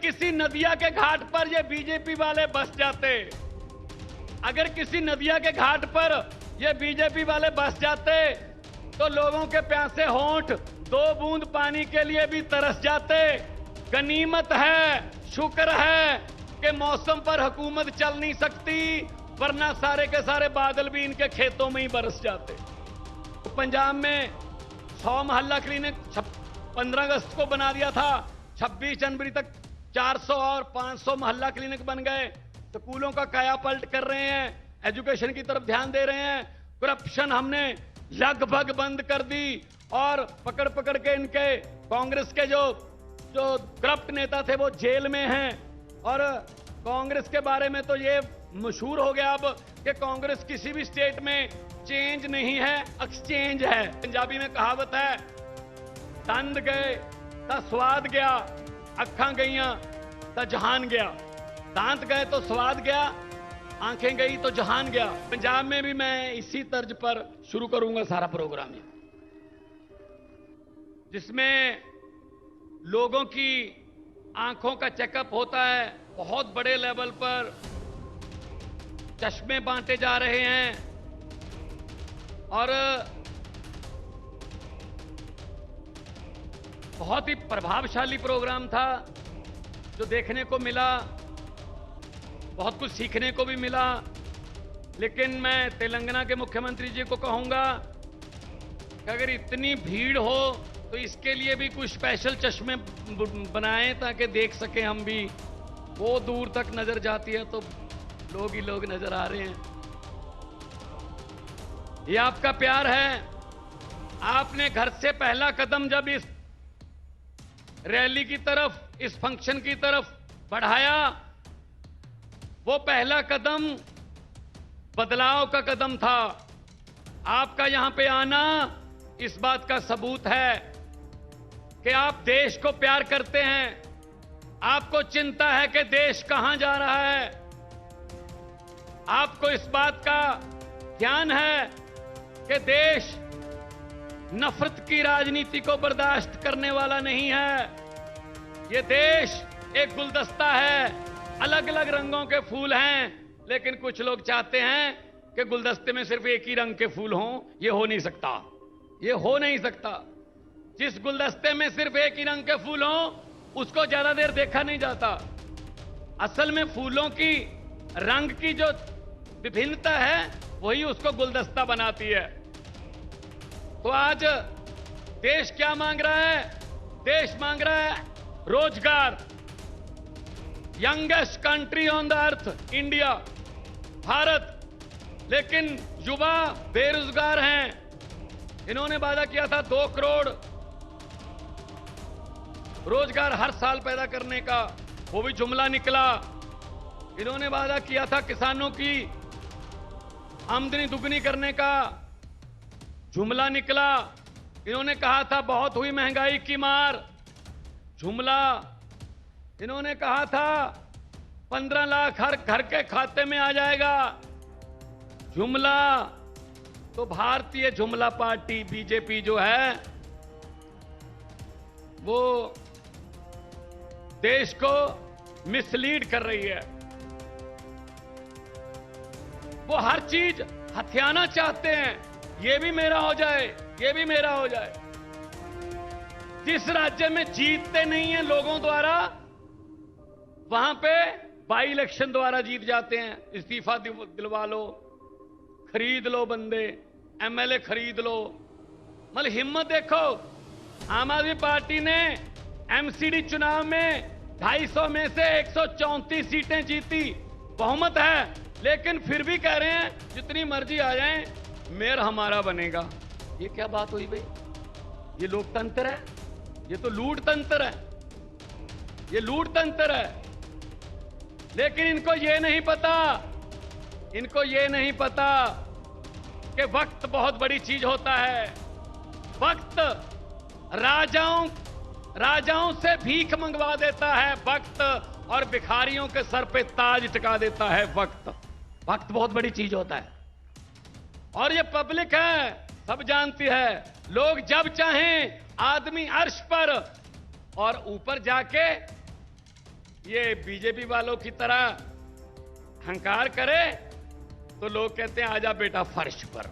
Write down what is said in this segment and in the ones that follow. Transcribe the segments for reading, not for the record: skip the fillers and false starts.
किसी नदिया के घाट पर ये बीजेपी वाले बस जाते, अगर किसी नदिया के घाट पर ये बीजेपी वाले बस जाते तो लोगों के प्यासे होंठ 2 बूंद पानी के लिए भी तरस जाते। गनीमत है, शुक्र है कि मौसम पर हुकूमत चल नहीं सकती, वरना सारे के सारे बादल भी इनके खेतों में ही बरस जाते। पंजाब में 100 मोहल्ला क्लिनिक 15 अगस्त को बना दिया था, 26 जनवरी तक 400 और 500 मोहल्ला क्लिनिक बन गए। स्कूलों का कायापलट कर रहे हैं, एजुकेशन की तरफ ध्यान दे रहे हैं। करप्शन हमने लगभग बंद कर दी और पकड़ पकड़ के इनके कांग्रेस के जो करप्ट नेता थे वो जेल में हैं। और कांग्रेस के बारे में तो ये मशहूर हो गया अब कि कांग्रेस किसी भी स्टेट में चेंज नहीं है, एक्सचेंज है। पंजाबी में कहावत है, दंद गए तो स्वाद गया, अखां गईयां तो जहान गया। दांत गए तो स्वाद गया, आंखें गई तो जहान गया। पंजाब में भी मैं इसी तर्ज पर शुरू करूंगा सारा प्रोग्राम, जिसमें लोगों की आंखों का चेकअप होता है। बहुत बड़े लेवल पर चश्मे बांटे जा रहे हैं और बहुत ही प्रभावशाली प्रोग्राम था जो देखने को मिला, बहुत कुछ सीखने को भी मिला। लेकिन मैं तेलंगाना के मुख्यमंत्री जी को कहूंगा कि अगर इतनी भीड़ हो तो इसके लिए भी कुछ स्पेशल चश्मे बनाएं ताकि देख सकें हम भी। वो दूर तक नजर जाती है तो लोग ही लोग नजर आ रहे हैं। ये आपका प्यार है। आपने घर से पहला कदम जब इस रैली की तरफ, इस फंक्शन की तरफ बढ़ाया, वो पहला कदम बदलाव का कदम था। आपका यहां पे आना इस बात का सबूत है कि आप देश को प्यार करते हैं। आपको चिंता है कि देश कहां जा रहा है। आपको इस बात का ध्यान है कि देश नफरत की राजनीति को बर्दाश्त करने वाला नहीं है। ये देश एक गुलदस्ता है, अलग अलग रंगों के फूल हैं, लेकिन कुछ लोग चाहते हैं कि गुलदस्ते में सिर्फ एक ही रंग के फूल हों। ये हो नहीं सकता, ये हो नहीं सकता। जिस गुलदस्ते में सिर्फ एक ही रंग के फूल हों उसको ज्यादा देर देखा नहीं जाता। असल में फूलों की रंग की जो विभिन्नता है वही उसको गुलदस्ता बनाती है। तो आज देश क्या मांग रहा है? देश मांग रहा है रोजगार। Youngest country on the earth India, Bharat. लेकिन युवा बेरोजगार हैं। इन्होंने वादा किया था 2 करोड़ रोजगार हर साल पैदा करने का, वो भी जुमला निकला। इन्होंने वादा किया था किसानों की आमदनी दुगनी करने का, जुमला निकला। इन्होंने कहा था बहुत हुई महंगाई की मार, जुमला। इन्होंने कहा था 15 लाख हर घर के खाते में आ जाएगा, जुमला। तो भारतीय जुमला पार्टी बीजेपी जो है वो देश को मिसलीड कर रही है। वो हर चीज हथियाना चाहते हैं, ये भी मेरा हो जाए, ये भी मेरा हो जाए। जिस राज्य में जीतते नहीं हैं लोगों द्वारा, वहां पे बाई इलेक्शन द्वारा जीत जाते हैं। इस्तीफा दिलवा लो, खरीद लो बंदे, एमएलए खरीद लो। मतलब हिम्मत देखो, आम आदमी पार्टी ने एमसीडी चुनाव में 250 में से 134 सीटें जीती, बहुमत है। लेकिन फिर भी कह रहे हैं जितनी मर्जी आ जाएं, मेयर हमारा बनेगा। ये क्या बात हुई भाई? ये लोकतंत्र है? ये तो लूट तंत्र है, ये लूट तंत्र है। लेकिन इनको ये नहीं पता, इनको ये नहीं पता कि वक्त बहुत बड़ी चीज होता है। वक्त राजाओं से भीख मंगवा देता है वक्त, और भिखारियों के सर पे ताज टिका देता है वक्त। वक्त बहुत बड़ी चीज होता है। और ये पब्लिक है, सब जानती है। लोग जब चाहें आदमी अर्श पर और ऊपर जाके ये बीजेपी वालों की तरह हंकार करे तो लोग कहते हैं आजा बेटा फर्श पर।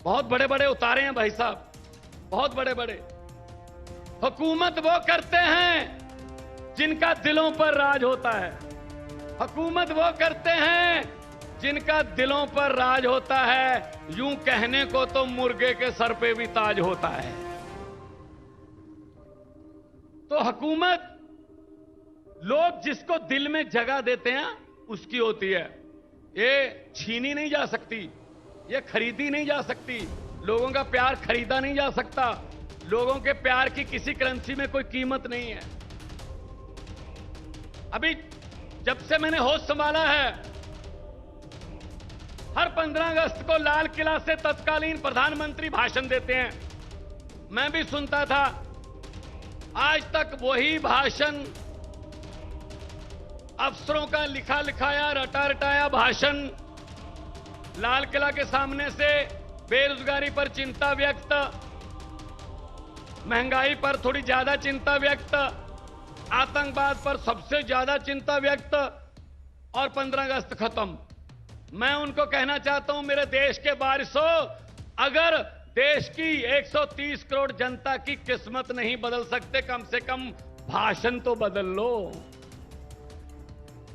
बहुत बड़े बड़े उतारे हैं भाई साहब, बहुत बड़े बड़े। हुकूमत वो करते हैं जिनका दिलों पर राज होता है। हुकूमत वो करते हैं जिनका दिलों पर राज होता है। यूं कहने को तो मुर्गे के सर पे भी ताज होता है। तो हुकूमत लोग जिसको दिल में जगह देते हैं उसकी होती है। ये छीनी नहीं जा सकती, ये खरीदी नहीं जा सकती। लोगों का प्यार खरीदा नहीं जा सकता। लोगों के प्यार की किसी करेंसी में कोई कीमत नहीं है। अभी जब से मैंने होश संभाला है, हर 15 अगस्त को लाल किला से तत्कालीन प्रधानमंत्री भाषण देते हैं। मैं भी सुनता था। आज तक वही भाषण, अफसरों का लिखा लिखाया रटा रटाया भाषण, लाल किला के सामने से बेरोजगारी पर चिंता व्यक्त, महंगाई पर थोड़ी ज्यादा चिंता व्यक्त, आतंकवाद पर सबसे ज्यादा चिंता व्यक्त, और 15 अगस्त खत्म। मैं उनको कहना चाहता हूं, मेरे देश के वारिसों, अगर देश की 130 करोड़ जनता की किस्मत नहीं बदल सकते, कम से कम भाषण तो बदल लो।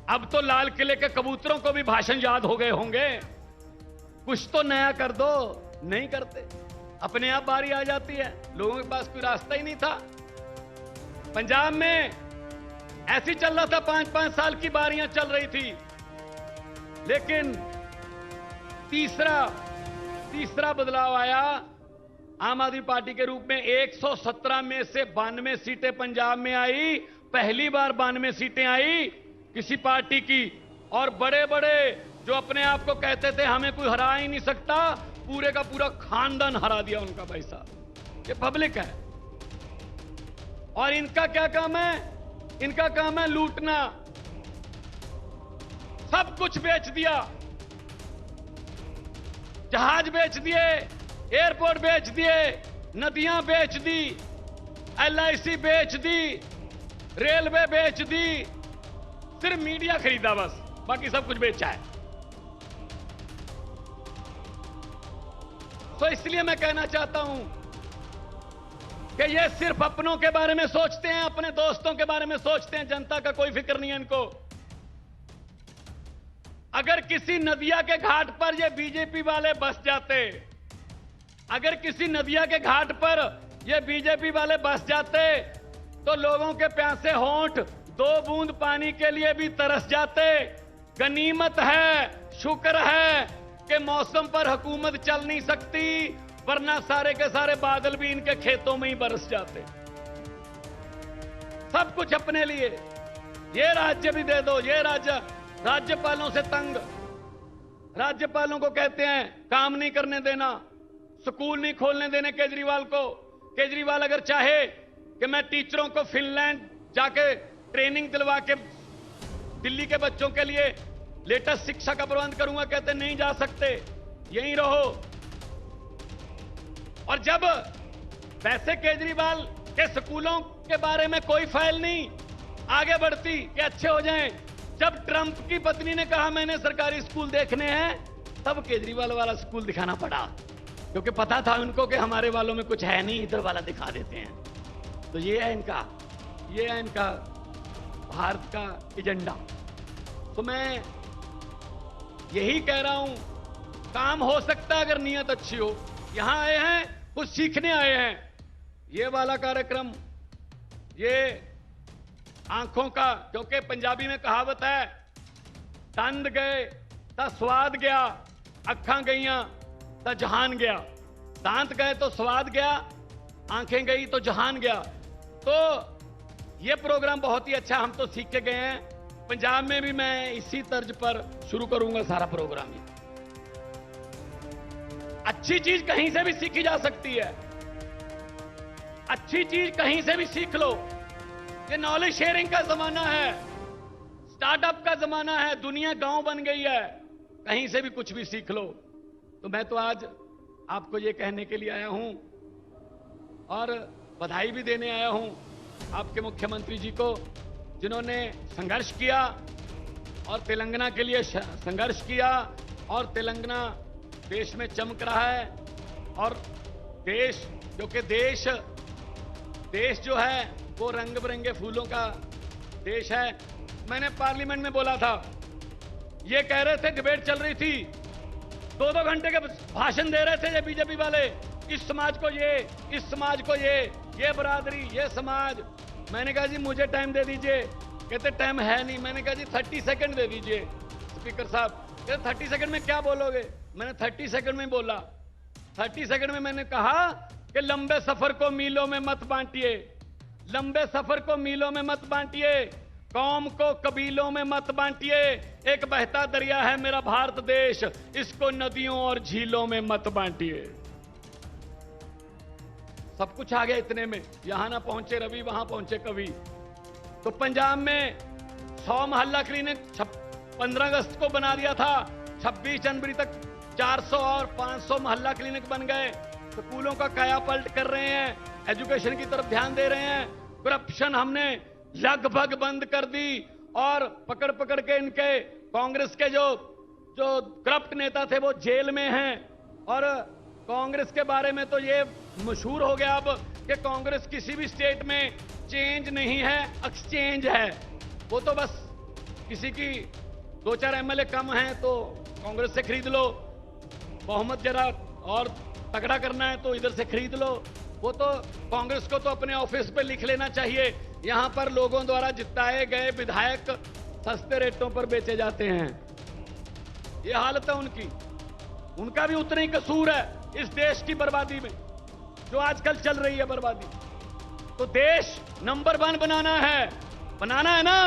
अब तो लाल किले के कबूतरों को भी भाषण याद हो गए होंगे। कुछ तो नया कर दो, नहीं करते। अपने आप बारी आ जाती है। लोगों के पास कोई रास्ता ही नहीं था। पंजाब में ऐसी चल रहा था, 5-5 साल की बारियां चल रही थी। लेकिन तीसरा बदलाव आया आम आदमी पार्टी के रूप में। 117 में से 92 सीटें पंजाब में आई। पहली बार 92 सीटें आई किसी पार्टी की। और बड़े बड़े जो अपने आप को कहते थे हमें कोई हरा ही नहीं सकता, पूरे का पूरा खानदान हरा दिया उनका भाई साहब। ये पब्लिक है। और इनका क्या काम है? इनका काम है लूटना। सब कुछ बेच दिया। जहाज बेच दिए, एयरपोर्ट बेच दिए, नदियां बेच दी, LIC बेच दी, रेलवे बेच दी। सिर्फ मीडिया खरीदा बस, बाकी सब कुछ बेचा है। तो इसलिए मैं कहना चाहता हूं कि ये सिर्फ अपनों के बारे में सोचते हैं, अपने दोस्तों के बारे में सोचते हैं। जनता का कोई फिक्र नहीं है इनको। अगर किसी नदिया के घाट पर ये बीजेपी वाले बस जाते, अगर किसी नदिया के घाट पर ये बीजेपी वाले बस जाते, तो लोगों के प्यासे होंठ 2 बूंद पानी के लिए भी तरस जाते। गनीमत है, शुक्र है कि मौसम पर हुकूमत चल नहीं सकती, वरना सारे के सारे बादल भी इनके खेतों में ही बरस जाते। सब कुछ अपने लिए। ये राज्य भी दे दो। ये राज्यपालों से तंग। राज्यपालों को कहते हैं काम नहीं करने देना, स्कूल नहीं खोलने देने केजरीवाल को। केजरीवाल अगर चाहे कि मैं टीचरों को फिनलैंड जाके ट्रेनिंग दिलवा के दिल्ली के बच्चों के लिए लेटेस्ट शिक्षा का प्रबंध करूंगा, कहते नहीं जा सकते, यहीं रहो। और जब वैसे केजरीवाल के स्कूलों के बारे में कोई फाइल नहीं आगे बढ़ती कि अच्छे हो जाएं, जब ट्रंप की पत्नी ने कहा मैंने सरकारी स्कूल देखने हैं, तब केजरीवाल वाला स्कूल दिखाना पड़ा, क्योंकि पता था उनको कि हमारे वालों में कुछ है नहीं, इधर वाला दिखा देते हैं। तो ये है इनका भारत का एजेंडा। तो मैं यही कह रहा हूं, काम हो सकता है अगर नियत अच्छी हो। यहां आए हैं, कुछ सीखने आए हैं। ये वाला कार्यक्रम, ये आंखों का, क्योंकि पंजाबी में कहावत है, दंद गए तो स्वाद गया, अखां गईयां तो जहान गया। दांत गए तो स्वाद गया, आंखें गई तो जहान गया। तो ये प्रोग्राम बहुत ही अच्छा, हम तो सीख के गए हैं। पंजाब में भी मैं इसी तर्ज पर शुरू करूंगा सारा प्रोग्राम। अच्छी चीज कहीं से भी सीखी जा सकती है। अच्छी चीज कहीं से भी सीख लो। ये नॉलेज शेयरिंग का जमाना है, स्टार्टअप का जमाना है, दुनिया गांव बन गई है, कहीं से भी कुछ भी सीख लो। तो मैं तो आज आपको ये कहने के लिए आया हूं और बधाई भी देने आया हूं आपके मुख्यमंत्री जी को, जिन्होंने संघर्ष किया और तेलंगाना के लिए संघर्ष किया और तेलंगाना देश में चमक रहा है। और देश जो कि देश जो है वो रंग बिरंगे फूलों का देश है। मैंने पार्लियामेंट में बोला था, ये कह रहे थे, डिबेट चल रही थी, 2-2 घंटे के भाषण दे रहे थे ये बीजेपी वाले, इस समाज को ये, इस समाज को ये बरादरी, ये समाज। मैंने कहा जी मुझे टाइम दे दीजिए। कहते टाइम है नहीं। मैंने कहा जी 30 सेकंड दे दीजिए स्पीकर साहब। कहते 30 सेकंड में क्या बोलोगे? मैंने 30 सेकंड में बोला। 30 सेकंड में मैंने कहा कि लंबे सफर को मीलों में मत बांटिए, लंबे सफर को मीलों में मत बांटिए, कौम को कबीलों में मत बांटिए। एक बहता दरिया है मेरा भारत देश, इसको नदियों और झीलों में मत बांटिए। सब कुछ आ गया इतने में। यहां ना पहुंचे रवि, वहां पहुंचे कवि। तो पंजाब में 100 मोहल्ला क्लिनिक 15 अगस्त को बना दिया था, 26 जनवरी तक 400 और 500 मोहल्ला क्लिनिक बन गए। स्कूलों का कायापलट कर रहे हैं, एजुकेशन की तरफ ध्यान दे रहे हैं। करप्शन हमने लगभग बंद कर दी और पकड़ पकड़ के इनके कांग्रेस के जो करप्ट नेता थे वो जेल में हैं। और कांग्रेस के बारे में तो ये मशहूर हो गया अब कि कांग्रेस किसी भी स्टेट में चेंज नहीं है, एक्सचेंज है। वो तो बस किसी की 2-4 एमएलए कम हैं तो कांग्रेस से खरीद लो, बहुमत जरा और तगड़ा करना है तो इधर से खरीद लो। वो तो कांग्रेस को तो अपने ऑफिस पे लिख लेना चाहिए, यहां पर लोगों द्वारा जिताए गए विधायक सस्ते रेटों पर बेचे जाते हैं। ये हालत है उनकी। उनका भी उतना ही कसूर है इस देश की बर्बादी में, जो आजकल चल रही है बर्बादी। तो देश नंबर 1 बनाना है ना।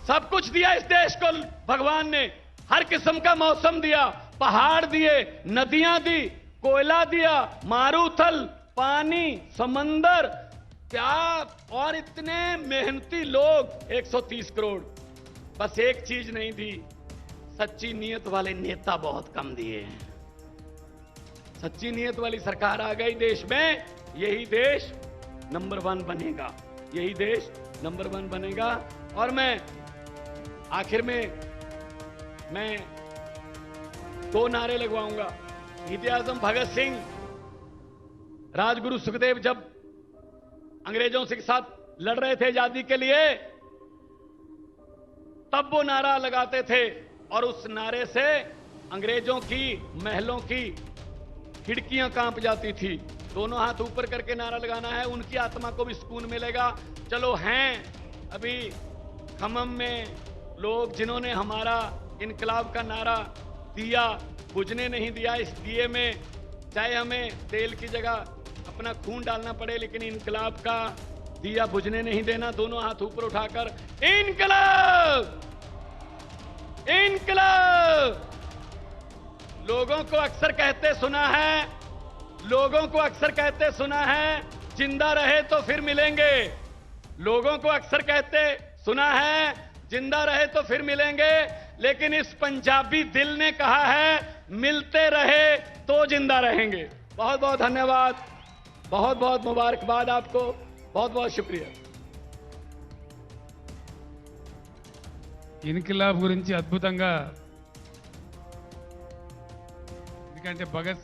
सब कुछ दिया इस देश को भगवान ने, हर किस्म का मौसम दिया, पहाड़ दिए, नदियां दी, कोयला दिया, मारूथल, पानी, समंदर, प्यार और इतने मेहनती लोग 130 करोड़। बस एक चीज नहीं दी, सच्ची नीयत वाले नेता बहुत कम दिए हैं। सच्ची नीयत वाली सरकार आ गई देश में, यही देश नंबर 1 बनेगा, यही देश नंबर 1 बनेगा। और मैं आखिर में 2 नारे लगवाऊंगा। शहीद आजम भगत सिंह, राजगुरु सुखदेव जब अंग्रेजों के साथ लड़ रहे थे आजादी के लिए, तब वो नारा लगाते थे और उस नारे से अंग्रेजों की महलों की खिड़कियां कांप जाती थी। दोनों हाथ ऊपर करके नारा लगाना है, उनकी आत्मा को भी सुकून मिलेगा। चलो हैं अभी खमम में लोग जिन्होंने हमारा इनकलाब का नारा दिया, बुझने नहीं दिया। इस दिए में चाहे हमें तेल की जगह अपना खून डालना पड़े, लेकिन इनकलाब का दिया बुझने नहीं देना। दोनों हाथ ऊपर उठाकर इनकलाब, इनकलाब। लोगों को अक्सर कहते सुना है, जिंदा रहे तो फिर मिलेंगे। लोगों को अक्सर कहते सुना है, जिंदा रहे तो फिर मिलेंगे। लेकिन इस पंजाबी दिल ने कहा है, मिलते रहे तो जिंदा रहेंगे। बहुत बहुत धन्यवाद, बहुत बहुत मुबारकबाद आपको, बहुत बहुत शुक्रिया। ఇన్కిలాబ్ గురించి అద్భుతంగా, ఎందుకంటే భగత్